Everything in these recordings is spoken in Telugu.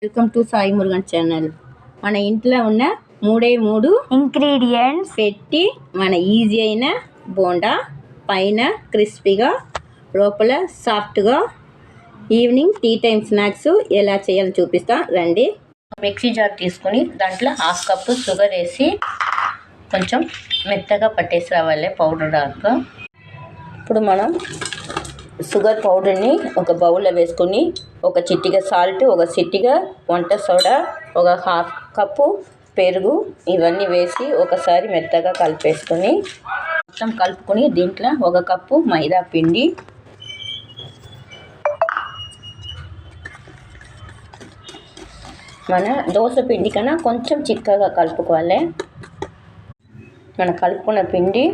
Welcome to Sai Murugan channel. మన ఇంట్లో ఉన్న మూడు ఇంగ్రీడియంట్స్ పెట్టి మన ఈజీ అయిన బోండా, పైన క్రిస్పీగా లోపల సాఫ్ట్గా ఈవినింగ్ టీ టైం స్నాక్స్ ఎలా చేయాలో చూపిస్తా రండి. మిక్సీ జార్ తీసుకొని దాంట్లో 1/2 కప్పు షుగర్ వేసి కొంచెం మెత్తగా పట్టేసి రావాలి పౌడర్ దాకా. ఇప్పుడు మనం షుగర్ పౌడర్ని ఒక బౌల్లో వేసుకొని ఒక చిటిక సాల్ట్, ఒక చిటిక వంట సోడా, ఒక 1/2 కప్పు పెరుగు ఇవన్నీ వేసి ఒకసారి మెత్తగా కలిపేసుకొని మొత్తం కలుపుకొని దీంట్లో 1 కప్పు మైదా పిండి, మన దోశ పిండి కన్నా కొంచెం చిక్కగా కలుపుకోవాలి. మనం కలుపుకున్న పిండి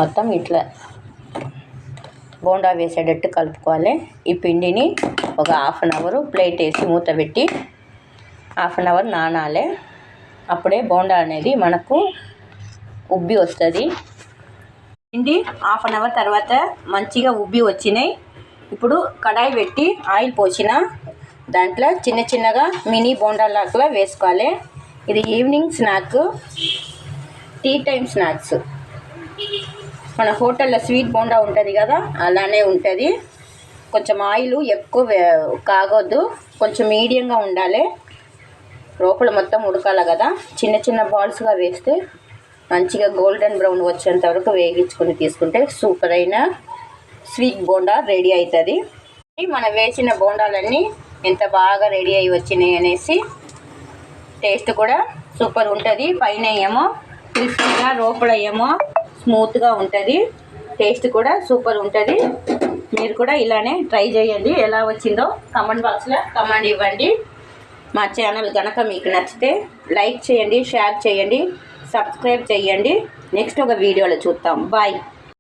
మొత్తం ఇట్లా బోండా వేసేటట్టు కలుపుకోవాలి. ఈ పిండిని ఒక 1/2 అవర్ ప్లేట్ వేసి మూత పెట్టి 1/2 అవర్ నానాలి. అప్పుడే బోండా అనేది మనకు ఉబ్బి వస్తుంది. పిండి 1/2 అవర్ తర్వాత మంచిగా ఉబ్బి వచ్చినాయి. ఇప్పుడు కడాయి పెట్టి ఆయిల్ పోసిన దాంట్లో చిన్న చిన్నగా మినీ బోండాలాగా వేసుకోవాలి. ఇది evening snack, tea time snacks. మన హోటల్లో స్వీట్ బోండా ఉంటుంది కదా, అలానే ఉంటుంది. కొంచెం ఆయిల్ ఎక్కువ కాగొద్దు, కొంచెం మీడియంగా ఉండాలి. లోపల మొత్తం ఉడకాలి కదా. చిన్న చిన్న బాల్స్గా వేస్తే మంచిగా గోల్డెన్ బ్రౌన్ వచ్చేంత వరకు వేగించుకొని తీసుకుంటే సూపర్ అయిన స్వీట్ బోండా రెడీ అవుతుంది. మనం వేసిన బోండాలన్నీ ఎంత బాగా రెడీ అయ్యి వచ్చినాయి అనేసి టేస్ట్ కూడా సూపర్ ఉంటుంది. పైన ఏమో క్రిస్పీగా, లోపల ఏమో స్మూత్గా ఉంటుంది. టేస్ట్ కూడా సూపర్ ఉంటుంది. మీరు కూడా ఇలానే ట్రై చేయండి. ఎలా వచ్చిందో కామెంట్ బాక్స్లో కామెంట్ ఇవ్వండి. మా ఛానల్ కనుక మీకు నచ్చితే లైక్ చేయండి, షేర్ చేయండి, సబ్స్క్రైబ్ చేయండి. నెక్స్ట్ ఒక వీడియోలో చూద్దాం. బాయ్.